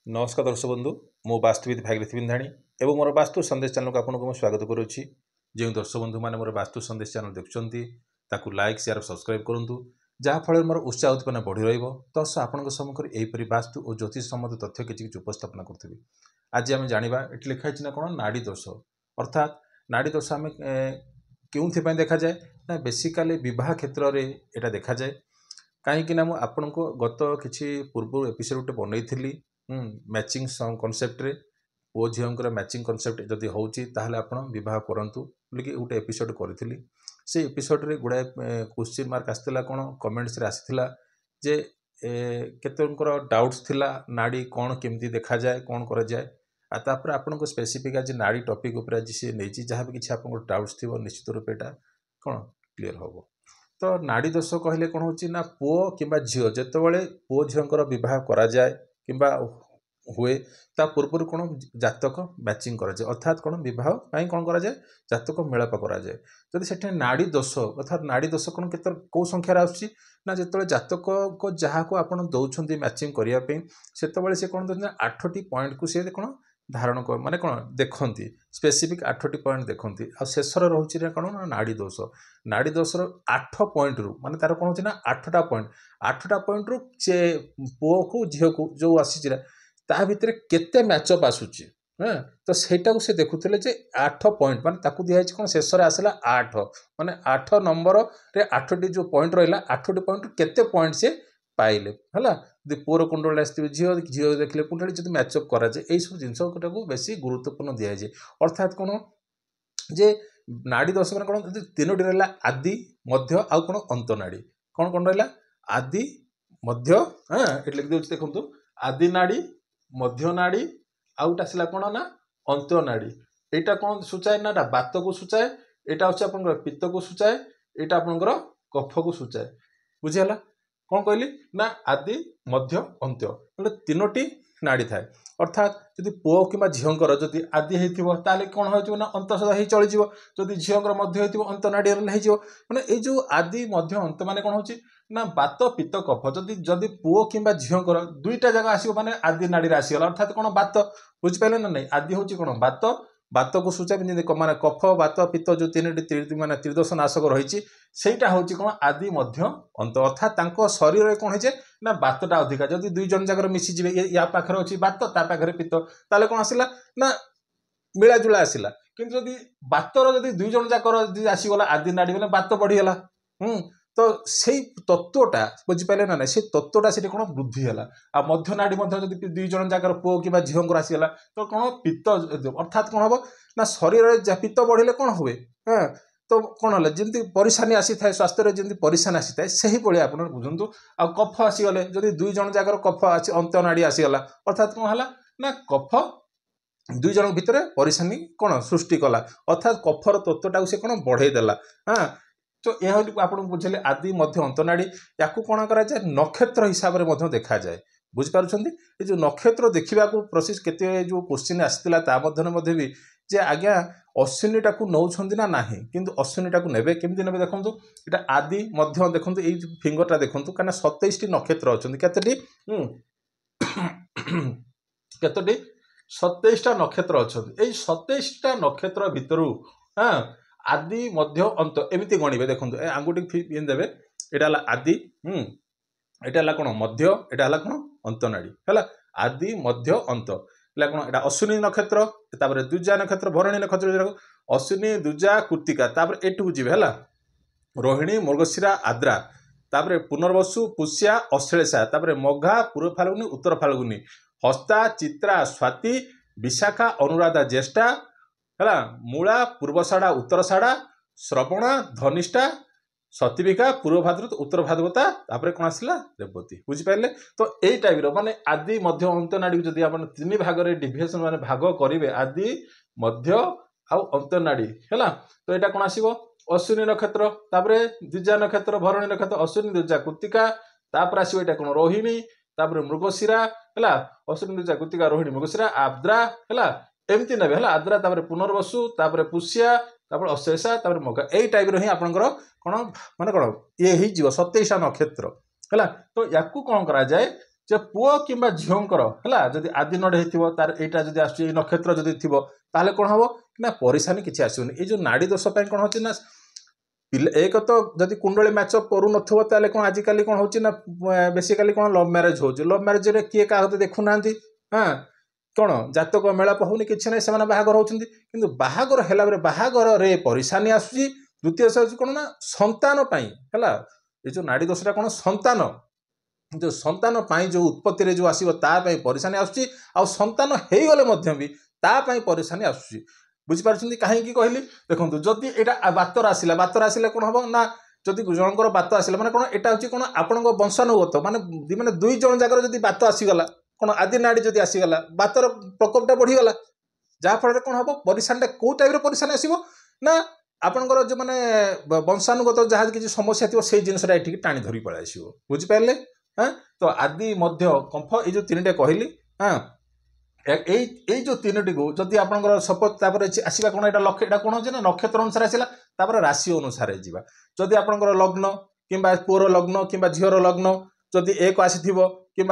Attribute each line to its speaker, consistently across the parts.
Speaker 1: नमस्कार दर्शक बंधु मो वास्तुविद भागीरथी बिंधाणी एवं मोर वास्तु संदेश चैनल को आपको स्वागत करुच्ची। जो दर्शक बंधु मैंने मोर वास्तु संदेश चैनल देखुं लाइक शेयर सब्सक्राइब करूँ जहाँफल मोर उत्साह उत्पन्न बढ़ी रस आपण सम्मुखें यहीपरि वास्तु और ज्योतिष संबंधी तथ्य किसी उपस्थापन करी। आज आम जाना ये लिखाई ना कौन नाड़ी दोष अर्थात नाड़ी दोष आम क्यों देखा जाए ना बेसिकाली विवाह क्षेत्र में यहाँ देखा जाए कहीं आपन को गत किसी पूर्व एपिसोड गोटे बनई मैचिंग कनसेप्ट रे पुओ झीर मैचिंग कनसेप्ट जदि होची ताहले आपण विवाह करंतु बोलिकी गोटे एपिसोड करी से एपिसोड रे गुड़ाए क्वेश्चन मार्क आसला कौन कमेंट्स रे आसला जे केतनकर डाउट्स थिला नाड़ी कौन केमती देखा जाए कौन करा जाए तापर आपन को स्पेसिफिक आज नाड़ी टॉपिक ऊपर आज सी नहीं जहाँ भी किसी आपन डाउट्स थी निश्चित रूप एटा कौन क्लीयर हम। तो नाड़ी दोष कहले कौन होची ना पुओ किंबा झील जेतेबेले पुओ झीलकर विवाह करा जाए किंबा हुए ता पूर्व कौन जातक मैचिंग करा जाए अर्थात कौन विवाह कहीं कौन करा जाए जातक मेलाप करा जाए जदि से नाड़ी दोष अर्थात नाड़ी दोष कौन के कौ संख्यार आसुची ना जो जातक को जहाँ को आप दौरान मैचिंग करने से से कौन दौरान 8टी पॉइंट को सी कौन धारण कर माने कौन देखती स्पेसिफिक 8टी पॉइंट देखती शेषर रोचे ना कौन नाड़ी दोष 8 पॉइंट रु माने तार कौन होना 8टा पॉइंट रु से पुओ को झील को जो आसी ता भितर केते मैचअप आसूची हाँ तो सेटा को से देखुले जे 8 पॉइंट माने ताकू दिया कौन शेष आसला 8 माने 8 नंबर रे 8टी जो पॉइंट रहा 8टी पॉइंट केते पॉइंट से पाइले है पुअर कुंडल आसो झील देखिले कुंडली जो मैचअप कराए यही सब जिनस बेसी गुरुत्वपूर्ण दि जाए अर्थात कौन जे नाड़ी दोष मैंने कौन 3टी रहा आदि मध्य आउ कौन अंत नाड़ी कौन कौन रहा आदि मध्य हाँ ये लिख दूसरी देखो आदि नाड़ी मध्य नाड़ी आउटा आसला कौन ना अंत नाड़ी यहाँ कौन सूचाए ना बात को सूचाए यहाँ हूँ आप पित्त को सूचाए यहाँ आपंकर कफ को सूचाए बुझीगला कौन कहली ना आदि मध्य अंत्य मतलब 3टी नाड़ी थाए अर्थात जदि पुओ कि झीर जदि आदि होता कौन हो ना अंत सदा ही चली जदि झीर मध्य हो अंत नाड़ी हो मैंने ये जो आदि मध्य अंत माने कौन हो ना बात पित्त कफ जदि जदि पुओ कि झीर दुईटा जगह आसो माने आदि नाड़ी आसीगला अर्थात कौन बात बुझिपारे ना नहीं आदि हूँ कौन बात को सूचाए माने कफ बात पित्त जो 3टी माने त्रिदोष नाशक रही सेटा हूँ कौन आदि मध्य अंत अर्थात शरीर में कौन है ना बातटा अधिका जदि दुई जन जगह मिसीजे या पाखे अच्छी बात ता पाखे पित्त ताले कौन आसला ना मिलाजुला आसला किंतु जदि बातर जदि दुई जन जाकर आसीगला आदि नाड़ी बोले बात बढ़ीगला तो से तत्वटा बुझिपारे ना से तत्वटा से कौन वृद्धि है आ मध्य नाड़ी जब दुई जन जगह पुओ कि झील आसीगला तो कौन पित्त अर्थात कौन हम ना शरीर पित्त बढ़े कौन हुए हाँ तो कौन है जमी परेशानी आसी था स्वास्थ्य में जमी परेशानी आसी था से भाई आप बुझु आ कफ आसीगले जदि दुई जन जगह कफ अंत नाड़ी आसीगला अर्थात कौन है ना कफ दुई जन भितर परेशानी कौन सृष्टि कला अर्थात कफर तत्वटा से कौन बढ़ईदेला हाँ तो यह आप बुझे आदि मध्य अंत नाड़ी या कौन कराए नक्षत्र हिसाब से देखा जाए बुझिपार ये जो नक्षत्र देखा प्रोसेस केते जो क्वेश्चन आसाला भी जे आज्ञा अश्विनी टाक नौ ना ना कि अश्विनी टाक ने केमती ने देखो यहाँ आदि मध्य देखो ये फिंगरटा देखो कहीं 27टी नक्षत्र अच्छा केतोटी केतोटी 27टा नक्षत्र अच्छा ये 27टा नक्षत्र भितर हाँ आदि मध्य अंत एमती गणवे देखो आंगुठी देवे यहाँ आदि यहाँ कौन मध्य यहाँ कौन अंत नाड़ी है आदि मध्य अंत है कौन यहाँ अश्विनी नक्षत्र तापर दुजा नक्षत्र भरणी नक्षत्र अश्विनी दुजा कृत्तिका तापर एटू जी है रोहिणी मृगशिरा आद्रा तापर पुनर्वसु पुष्या अश्लेषा तापर मघा पूर्व फाल्गुनी उत्तर फाल्गुनी हस्ता चित्रा स्वाति विशाखा अनुराधा ज्येष्ठा है मूला पूर्वषाढ़ा उत्तरषाढ़ा श्रवणा धनिष्ठा सतीविका पूर्व भाद्रपद उत्तर भाद्रपदा तापर कौन आसला रेवती बुझिपारे तो यही टाइप माने आदि मध्य अंत नाड़ी जदि आप 3 भाग में डिविएशन माने भाग करेंगे आदि मध्य आउ अंत नाड़ी है तो यहाँ कौन आसो अश्विनी नक्षत्र तापर द्विजा नक्षत्र भरणी नक्षत्र अश्विनी द्विजा कृत्तिका तापर आसो यहाँ कौन रोहिणी तापर मृगशिरा है अश्विनी द्विजा कृत्तिका रोहिणी मृगशिरा आद्रा है एमती ने आद्रा तापर पुनर्वसु तापर पुष्या तापर अश्लेषा तापर मघा यही टाइप रही आपंकर कौन माने कौन ये हो 27टा नक्षत्र है तो या कौन करा जाए जे पुओ किंबा झीओंकर है जदि आदि नड हो तार यहाँ जब आस नक्षत्र जदि थी ताहले कौन हम ना परेशानी किसी आसोनी ये जो नाड़ी दोष कौन होची ना एक तो जदि कुंडली मैचअप करू नथिबो ताले कौन आजिकल कौन होची ना बेसिकली कौन लव मैरेज हो लव मैरेज रे किए का देखु नांती हाँ कौन जातक मेलाप होनी कि ना से बाहागर होती कि बाहागर है बाहागर रे परेशानी आसूची द्वितीय कौन ना संतान है ये जो नाड़ी दोषटा कौन संतान जो संतान जो उत्पत्ति रे जो आसो तापाई परेशानी आसूची आ संतान हो गले भी तापाई परेशानी आसूची बुझिपार कहीं कहली देखो जदि यहाँ बातर आसला कौन हम ना जदि जनकर बात आसला माने कौन यहाँ हूँ कौन आपण वंशानुगत माने दुई जन जाकर जब बात आसीगला कौन आदि नाड़ी जब आसीगला बातर प्रकोपटा बढ़ीगला जहाँफल कौन हम परेशानी कौ टाइप परेशानी आसो ना आपणकर जो मैंने वंशानुगत जहाँ किसी समस्या थी से जिनसा ये टाणी धरी पलि आसो बुझिपारे हाँ तो आदि कंफ ये जो तीन कहली हाँ यही जो तीन टी को जदि आपंकर सपोज आसवा कौन यहाँ लक्ष्य यहाँ कौन हो नक्षत्र अनुसार आसला राशि अनुसार जा जदि आपंकर लग्न कि पुअर लग्न कि झीर लग्न जदि एक आसी कि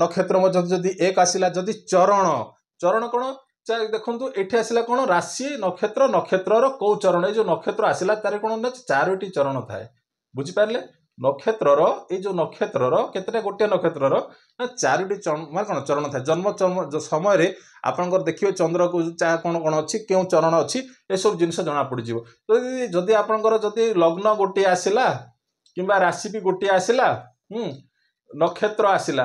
Speaker 1: नक्षत्र जदि एक आसला जदि चरण चरण कौन देखो ये आसला कौन राशि नक्षत्र नक्षत्र कौ चरण जो नक्षत्र आसला तार कौन ना 4टी चरण थाए बुझिपारे नक्षत्र ये जो नक्षत्र केतटा गोटे नक्षत्र ना 4टी मान कौन चरण था जन्म समय आपंकर देखिए चंद्र को कौन कौन अच्छी क्यों चरण अच्छी ये सब जिन जना पड़ज जदि आपंकर जदि लग्न गोटे आसला कि राशि भी गोटे आसला नक्षत्र आसला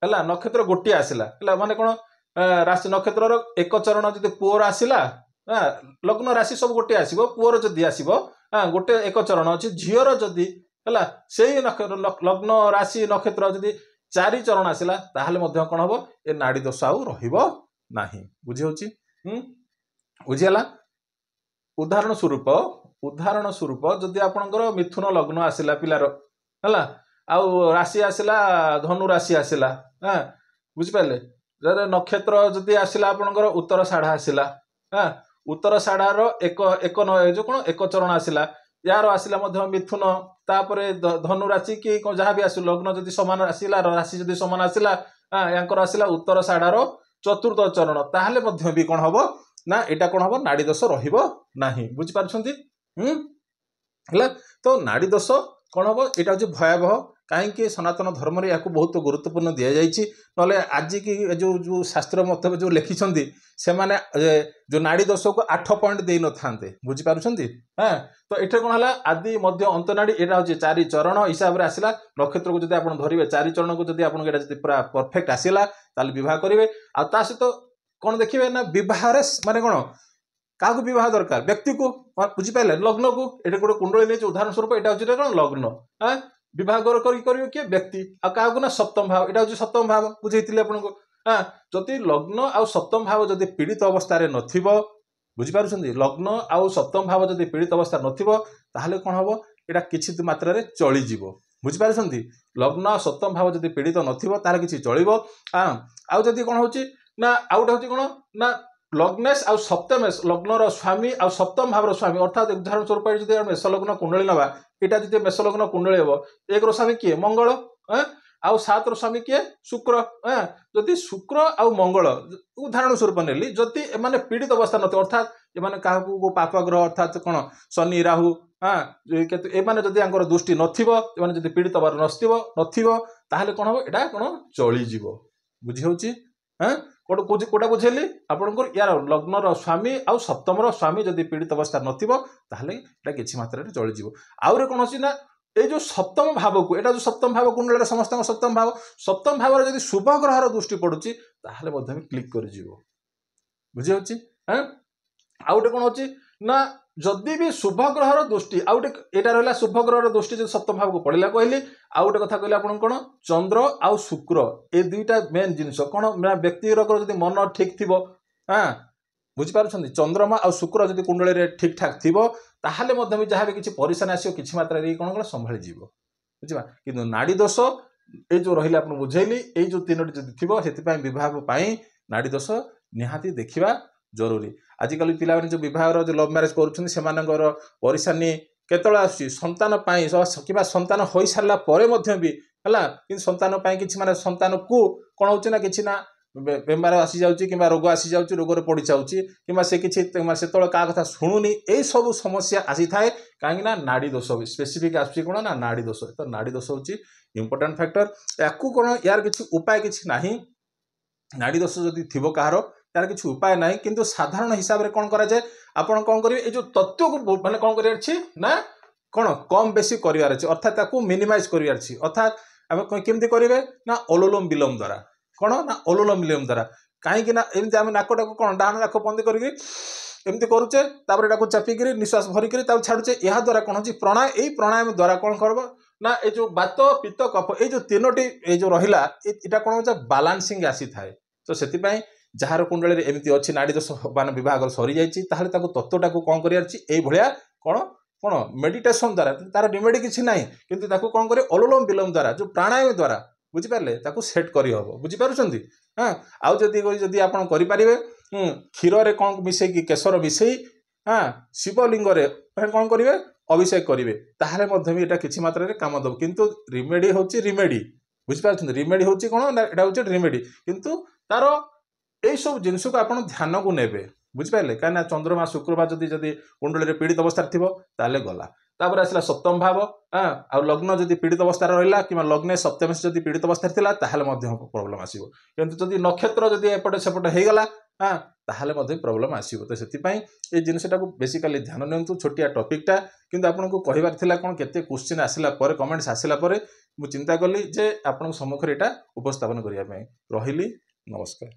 Speaker 1: है नक्षत्र गोटे आसला माने कौन राशि नक्षत्र एक चरण जदि पुअर आसला लग्न राशि सब गोटे आसो पुअर जदि आसो गोटे एक चरण अच्छी झीर जदि है से लग्न राशि नक्षत्र जदि 4 चरण आसला ताहले कौन हम ये नाड़ी दोष आउ रहा बुझी बुझीगला उदाहरण स्वरूप जदि आपंकर मिथुन लग्न आसला पिलार है राशि आसला धनु राशि आसला हाँ बुझिपारे नक्षत्र जदि आसला आपंकर उत्तर साढ़ा आसला हाँ उत्तर साढ़ार एक जो कौन एक चरण आसला यार आसला मिथुन तापर धनु राशि कि जहाँ भी आस लग्न जदि सामान आसला राशि जदि सामान आसला यांकर आसला उत्तर साढ़ार चतुर्थ चरण ताहले भी कौन हम ना यहाँ कौन हम नाड़ी दोष रहा बुझिपार तो नाड़ी दोष कौन हम यहाँ हूँ भयावह कहीं सनातन धर्म रे याकू बहुत गुरुत्वपूर्ण दि जाए ना आज की जो शास्त्र मत जो लिखिं से माने जो नाड़ी दोष को 8 पॉइंट दे न था बुझिपार हाँ तो ये कौन है आदि मध्य अंत नाड़ी यहाँ हूँ 4 चरण हिसाब से आसला नक्षत्र को जब आप धरवे 4 चरण को जब आप पूरा परफेक्ट आसला बह करेंगे आ सहित कौन देखिए ना बह माने कौन क्या बह दरकार व्यक्ति को बुझिपारे लग्न को ये गोटे कुंडली नहीं उदाहरण स्वरूप यहाँ हूँ कौन लग्न हाँ विवाह करेंगे किए व्यक्ति आ ना सप्तम भाव यहाँ हूँ सप्तम भाव बुझे आपको हाँ जदि लग्न आ सप्तम भाव जदि पीड़ित अवस्था नथिबो बुझिपार लग्न आ सप्तम भाव जदि पीड़ित अवस्था नथिबो ताहले कौन हम यहाँ किसी मात्रा रे चलीजिवो बुझिपार लग्न आ सप्तम भाव जदि पीड़ित नथिबो ताहले किछि चलिबो हाँ आउ जदि कौन होची ना आउ गोटे हूँ कौन ना लग्नेश आ सप्तमेश लग्नर स्वामी आ सप्तम भावर स्वामी अर्थात उदाहरण स्वरूप जब मेष लग्न कुंडली नवा यहाँ जब मेष लग्न कुंडली हम 1 स्वामी किए मंगल आउ 7 स्वामी किए शुक्र जदि शुक्र आउ मंगल उदाहरण स्वरूप नेली जदि एमाने पीड़ित अवस्था नथिबो अर्थात एमाने काहाकू पाप ग्रह अर्थात कौन शनि राहु हाँ एमाने जदि आंकर दृष्टि नथिबो एमाने जदि पीड़ित हबार नथिबो ताहले कौन हम एटा कौन चलीजिवो बुझी होची हाँ कोटा बुझेली आपंकर यार लग्नर स्वामी आउ सप्तमर स्वामी जदि पीड़ित अवस्था नथिबो ताहले एटा किछि मात्रा रे चलीजिवो आउरे कौन अछि ना ये जो सप्तम भाव को यहाँ जो सप्तम भाव कुंडल समस्त सप्तम भाव जब शुभ ग्रहर दृष्टि पड़ुची ताहले क्लिक कर बुझी हाँ आउ गोटे कौन होची ना जदि भी शुभ ग्रहर दृष्टि आउ गोटे यहाँ रहा शुभ ग्रहर दृष्टि जो सप्तम भाव को पड़ा कहली आउ गोटे कथा कहले आपन कौन चंद्र आउ शुक्र ये दुईटा मेन जिनस कौन व्यक्तिगत जब मन ठीक थी हाँ बुझिपार चंद्रमा आ शुक्र जब कुंडली रे ठीक ठाक थी ताहले भी जहाँ भी किसी परेशानी आसो कि मात्रा कौन कौन संभाली जीव बुझा कि नाड़ी दोष ये जो रही आप बुझेली ये जो 3टी जब थी विवाह नाड़ी दोष निहाती देखा जरूरी आजिकल पिला जो विवाह जो लव मैरेज कर परेशानी केतला आसुची संतान कि संतान हो सारा भी ହେଲା କିନ୍ତୁ ସନ୍ତାନ ପାଇଁ କିଛି ମାନେ ସନ୍ତାନକୁ କ'ଣ ହେଉଛି ନା କିଛି ନା ବେମାର ଆସିଯାଉଛି କିମ୍ବା ରୋଗ ଆସିଯାଉଛି ରୋଗରେ ପଡ଼ିଯାଉଛି କିମ୍ବା ସେ କିଛି ସେତେବେଳେ କାହା କଥା ଶୁଣୁନି ଏଇସବୁ ସମସ୍ୟା ଆସିଥାଏ କାହିଁକି ନା ନାଡ଼ି ଦୋଷ ସ୍ପେସିଫିକ୍ ଆସୁଛି କ'ଣ ନା ନାଡ଼ି ଦୋଷ ତ ନାଡ଼ି ଦୋଷ ହେଉଛି ଇମ୍ପୋର୍ଟାଣ୍ଟ ଫ୍ୟାକ୍ଟର ୟାକୁ କ'ଣ ୟାର କିଛି ଉପାୟ କିଛି ନାହିଁ ନାଡ଼ି ଦୋଷ ଯଦି ଥିବ କାହାର ତାର କିଛି ଉପାୟ ନାହିଁ କିନ୍ତୁ ସାଧାରଣ ହିସାବରେ କ'ଣ କରାଯାଏ ଆପଣ କ'ଣ କରିବେ ଏଇ ଯେଉଁ ତତ୍ତ୍ୱକୁ ମାନେ କ'ଣ କରିବାର ଅଛି ନା କ'ଣ କମ୍ ବେଶୀ କରିବାର ଅଛି ଅର୍ଥାତ୍ ତାକୁ ମିନିମାଇଜ୍ କରିବାର ଅଛି ଅର୍ଥାତ୍ ଆମେ କେମିତି କରିବେ ନା ଅନୁଲୋମ ବିଲୋମ ଦ୍ୱାରା କ'ଣ ନା ଅନୁଲୋମ ବିଲୋମ ଦ୍ୱାରା କାହିଁକି ନା ଏମିତି ଆମେ ନାକଟାକୁ କ'ଣ ଡାହାଣ ନାକ ବନ୍ଦ କରିକି ଏମିତି କରୁଛେ ତାପରେ ଏଟାକୁ ଚାପିକିରି ନିଶ୍ୱାସ ଭରିକିରି ତାକୁ ଛାଡ଼ୁଛେ ଏହା ଦ୍ୱାରା କ'ଣ ହେଉଛି ଏଇ ପ୍ରାଣାୟାମ ଦ୍ୱାରା କ'ଣ କରିବ ନା ଏଇ ଯେଉଁ ବାତ ପିତ୍ତ କଫ ଏଇ ଯେଉଁ ତିନୋଟି ଏଇ ଯେଉଁ ରହିଲା ଏଇଟା କ'ଣ ହେଉଛି ବାଲାନ୍ସିଂ ଆସିଥାଏ ତ ସେଥିପାଇଁ ଯାହାର କୁଣ୍ଡଳୀରେ ଏମିତି ଅଛି ନାଡ଼ି ଦୋଷ ମାନେ ବିଭାଗ ସରିଯାଇଛି ତାହେଲେ ତାକୁ ତତ୍ତ୍ୱଟାକୁ କ'ଣ କରିବାର ଅଛି ଏଇଭଳିଆ କ'ଣ କ'ଣ ମେଡିଟେସନ୍ ଦ୍ୱାରା ତାର ରିମେଡି କିଛି ନାହିଁ କିନ୍ତୁ ତାକୁ କ'ଣ କରିବେ ଅନୁଲୋମ ବିଲୋମ ଦ୍ୱାରା ଯେଉଁ ପ୍ରାଣାୟାମ ଦ୍ୱାରା ବୁଝିପାରିଲେ ତାକୁ ସେଟ୍ କରିହେବ ବୁଝିପାରୁଛନ୍ତି ହଁ ଆଉ ଯଦି ଆପଣ କରିପାରିବେ କ୍ଷୀରରେ କ'ଣ ମିଶେଇକି କେଶର ମିଶେଇ ଶିବଲିଙ୍ଗରେ କ'ଣ କରିବେ ଅଭିଷେକ କରିବେ ତାହେଲେ ମଧ୍ୟ ବି ଏଇଟା କିଛି ମାତ୍ରାରେ କାମ ଦେବ କିନ୍ତୁ ରିମେଡି ହେଉଛି ରିମେଡି ବୁଝିପାରୁଛନ୍ତି ରିମେଡି ହେଉଛି କ'ଣ ନା ଏଇଟା ହେଉଛି ରିମେଡି କିନ୍ତୁ ତାର এইসব জিনিসকে আপনার ধ্যানকু নেবে বুঝিপারে কিনা চন্দ্রমা শুক্রবার যদি কুণ্ডলী পীড়িত অবস্থায় থাকবে তাহলে গলা তারপরে আসলা সপ্তম ভাব আর লগ্ন যদি পীড়িত অবস্থায় রহলা কিংবা লগ্নে সপ্তমশী যদি পীড়িত অবস্থায় লা তাহলে প্রোবলেম আসব কিন্তু যদি নক্ষত্র যদি এপটে সেপটে হয়ে গলা তাহলে প্রোবলেম আসব তো সেপাই এই জিনিসটা বেসিকালি ধ্যান নিয়ন্তু ছোটিয়া টপিকটা কিন্তু আপনার কহবার লা কোণ কেতে কোশ্চিন আসলা পরে কমেন্টস আসলা পরে মু চিন্তা কলি যে আপনার সম্মুখে এটা উপস্থাপন করা রহিলি নমস্কার।